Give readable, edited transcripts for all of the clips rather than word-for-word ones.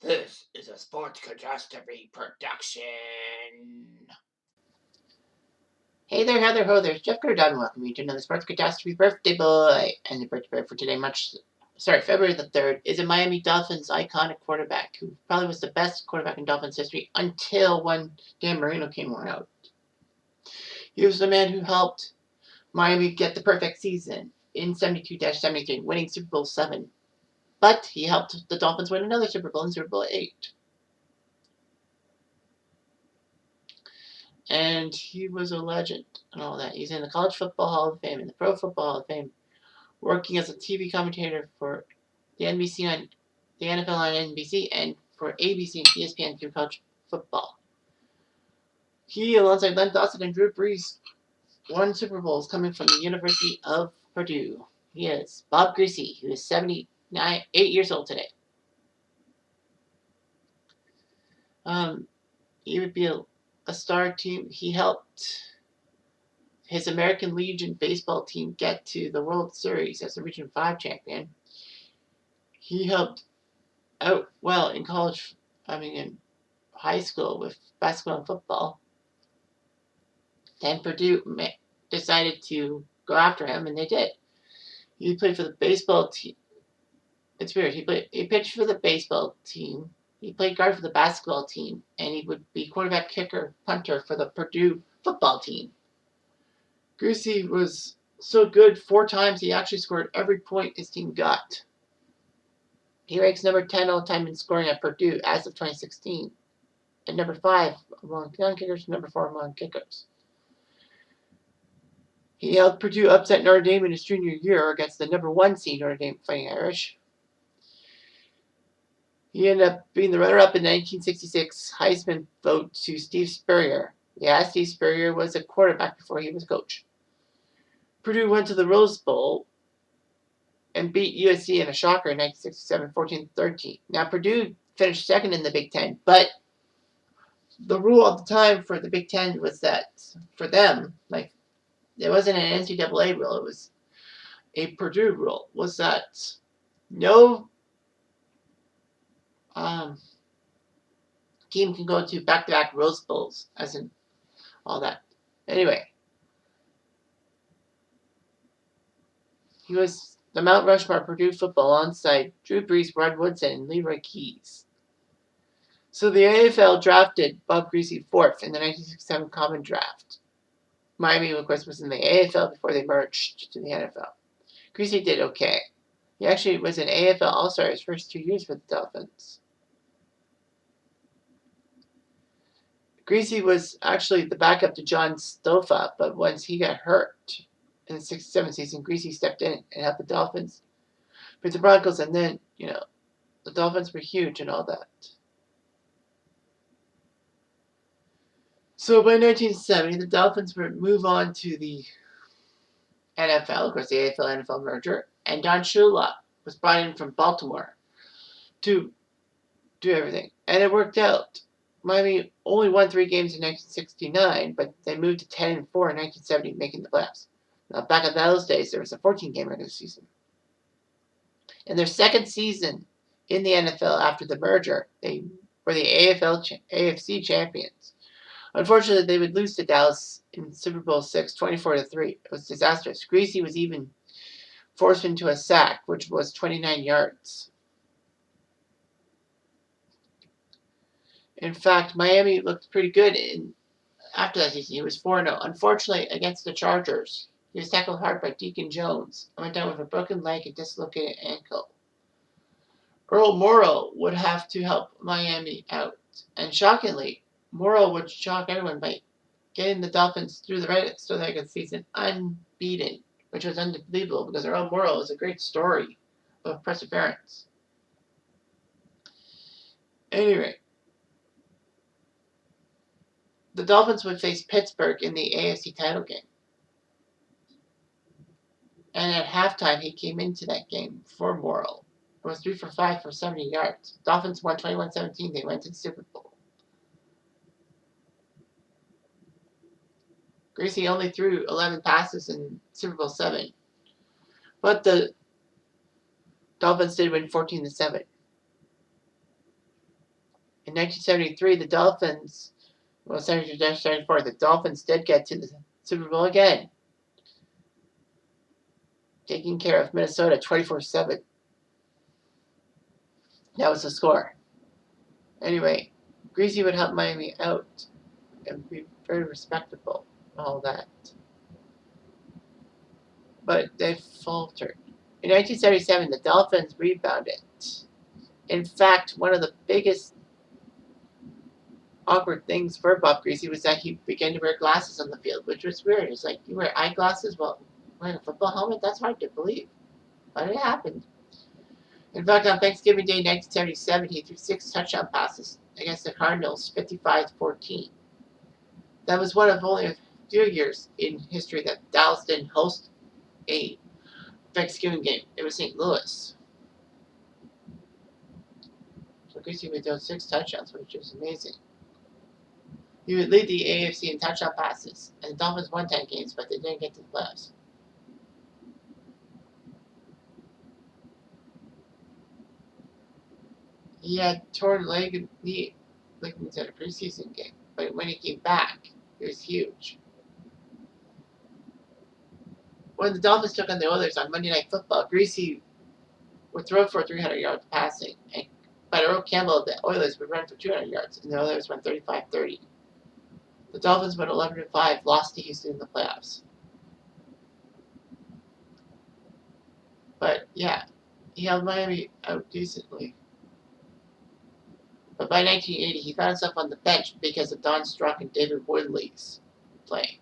This is a Sports Catastrophe production. Hey there, Heather Ho, there's Jeff Gordon. Welcome you to another Sports Catastrophe birthday boy. And the birthday boy for today, February the 3rd, is a Miami Dolphins iconic quarterback who probably was the best quarterback in Dolphins history until one Dan Marino came out. He was the man who helped Miami get the perfect season in 72-73, winning Super Bowl VII. But he helped the Dolphins win another Super Bowl in Super Bowl VIII. And he was a legend and all that. He's in the College Football Hall of Fame, in the Pro Football Hall of Fame, working as a TV commentator for the NFL on NBC, and for ABC and ESPN through college football. He, alongside Len Dawson and Drew Brees, won Super Bowls coming from the University of Purdue. He is Bob Griese, who is 8 years old today. He would be a star team. He helped his American Legion baseball team get to the World Series as a Region 5 champion. He helped out well in in high school with basketball and football. Then Purdue decided to go after him, and they did. He played for the baseball team. It's weird. He pitched for the baseball team. He played guard for the basketball team, and he would be quarterback, kicker, punter for the Purdue football team. Griese was so good 4 times he actually scored every point his team got. He ranks number 10 all time in scoring at Purdue as of 2016, and number 5 among non-kickers, number 4 among kickers. He helped Purdue upset Notre Dame in his junior year against the number 1 seed Notre Dame Fighting Irish. He ended up being the runner-up in the 1966 Heisman vote to Steve Spurrier. Yeah, Steve Spurrier was a quarterback before he was a coach. Purdue went to the Rose Bowl and beat USC in a shocker in 1967, 14-13. Now, Purdue finished second in the Big Ten, but the rule of the time for the Big Ten was that, for them, like, it wasn't an NCAA rule, it was a Purdue rule, was that no team can go to back-to-back Rose Bowls, as in all that. Anyway, he was the Mount Rushmore Purdue football alongside Drew Brees, Rod Woodson, and Leroy Keys. So the AFL drafted Bob Griese 4th in the 1967 Common Draft. Miami, of course, was in the AFL before they merged to the NFL. Griese did okay. He actually was an AFL All-Star his first 2 years for the Dolphins. Griese was actually the backup to John Stofa, but once he got hurt in the 67 season, Griese stepped in and helped the Dolphins beat the Broncos, and then, the Dolphins were huge and all that. So by 1970, the Dolphins would move on to the NFL, of course, the AFL-NFL merger, and Don Shula was brought in from Baltimore to do everything. And it worked out. Miami only won 3 games in 1969, but they moved to 10-4 in 1970, making the playoffs. Now, back in those days, there was a 14-game regular season. In their second season in the NFL after the merger, they were the AFC champions. Unfortunately, they would lose to Dallas in Super Bowl VI, 24-3. It was disastrous. Griese was even forced into a sack, which was 29 yards. In fact, Miami looked pretty good after that season. He was 4-0. Unfortunately, against the Chargers, he was tackled hard by Deacon Jones and went down with a broken leg and dislocated ankle. Earl Morrall would have to help Miami out. And shockingly, Morrall would shock everyone by getting the Dolphins through the regular season unbeaten, which was unbelievable because Earl Morrall is a great story of perseverance. Anyway, the Dolphins would face Pittsburgh in the AFC title game. And at halftime, he came into that game for Morrall. It was 3 for 5 for 70 yards. Dolphins won 21-17. They went to the Super Bowl. Griese only threw 11 passes in Super Bowl VII. But the Dolphins did win 14-7. In 1973, the Dolphins, well, 74, the Dolphins did get to the Super Bowl again, taking care of Minnesota 24-7. That was the score. Anyway, Griese would help Miami out and be very respectable and all that. But they faltered. In 1977, the Dolphins rebounded. In fact, one of the biggest awkward things for Bob Griese was that he began to wear glasses on the field, which was weird. It's like, you wear eyeglasses while wearing a football helmet? That's hard to believe. But it happened. In fact, on Thanksgiving Day 1977, he threw 6 touchdown passes against the Cardinals, 55-14. That was one of only a few years in history that Dallas didn't host a Thanksgiving game. It was St. Louis. So Griese would throw 6 touchdowns, which is amazing. He would lead the AFC in touchdown passes, and the Dolphins won 10 games, but they didn't get to the playoffs. He had torn leg and knee ligaments at a preseason game, but when he came back, it was huge. When the Dolphins took on the Oilers on Monday Night Football, Griese would throw for 300 yards passing, but Earl Campbell, the Oilers, would run for 200 yards, and the Oilers won 35-30. The Dolphins went 11-5, lost to Houston in the playoffs. But yeah, he held Miami out decently. But by 1980, he found himself on the bench because of Don Strock and David Woodley's play.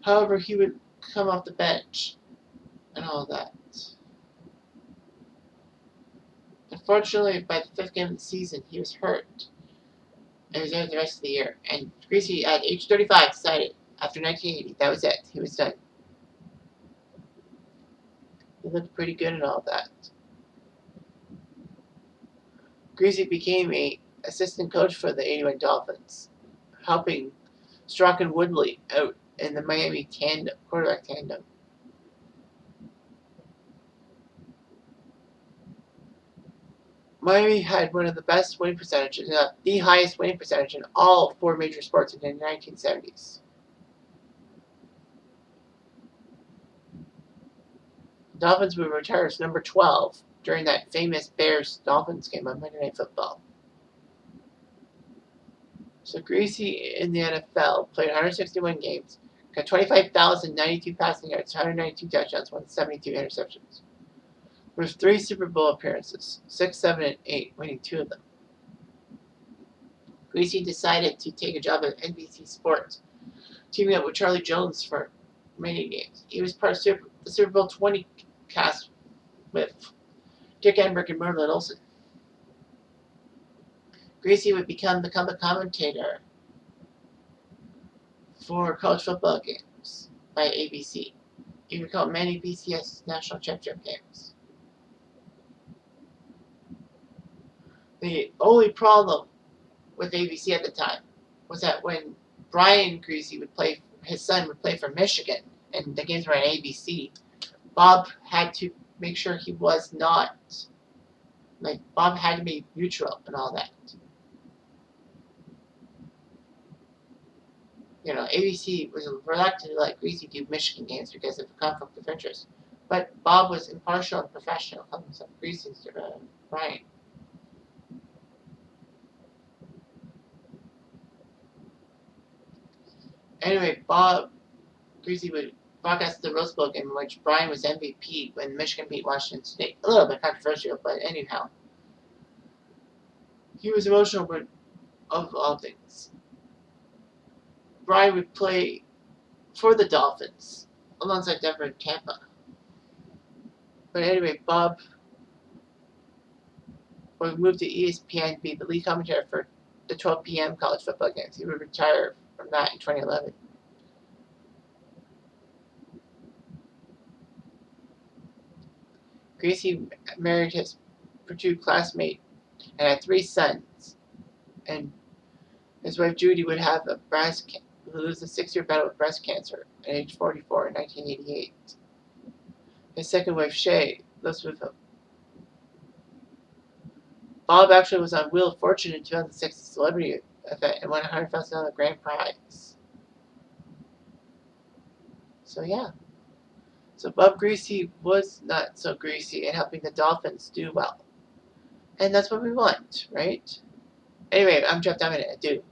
However, he would come off the bench and all that. Unfortunately, by the 5th game of the season, he was hurt and was out the rest of the year. And Griese, at age 35, decided after 1980, that was it. He was done. He looked pretty good and all that. Griese became an assistant coach for the 81 Dolphins, helping Strock and Woodley out in the Miami quarterback tandem. Miami had one of the best winning percentages, the highest winning percentage in all 4 major sports in the 1970s. The Dolphins would retire as number 12 during that famous Bears-Dolphins game on Monday Night Football. So Griese in the NFL played 161 games, got 25,092 passing yards, 192 touchdowns, 172 interceptions. With 3 Super Bowl appearances, 6, 7, and 8, winning 2 of them. Griese decided to take a job at NBC Sports, teaming up with Charlie Jones for many games. He was part of the Super Bowl 20 cast with Dick Enberg and Merlin Olsen. Griese would become a commentator for college football games by ABC. He would call many BCS national championship games. The only problem with ABC at the time was that when Brian Griese would play, his son would play for Michigan, and the games were on ABC, Bob had to make sure he was not, Bob had to be neutral and all that. ABC was reluctant to let Griese do Michigan games because of the conflict of interest. But Bob was impartial and professional, calling himself Griese's Brian. Anyway, Griese would broadcast the Rose Bowl game in which Brian was MVP when Michigan beat Washington State. A little bit controversial, but anyhow. He was emotional, but of all things. Brian would play for the Dolphins alongside Denver and Tampa. But anyway, Bob would move to ESPN to be the lead commentator for the 12 p.m. college football games. He would retire from that in 2011. Griese married his Purdue classmate and had 3 sons. And his wife Judy would have lose a 6-year battle with breast cancer at age 44 in 1988. His second wife Shay lives with him. Bob actually was on Wheel of Fortune in 2006 celebrity event and won a $100,000 grand prize. So yeah. So Bob Griese was not so greasy in helping the Dolphins do well. And that's what we want, right? Anyway, I'm Jeff Diamond. I do.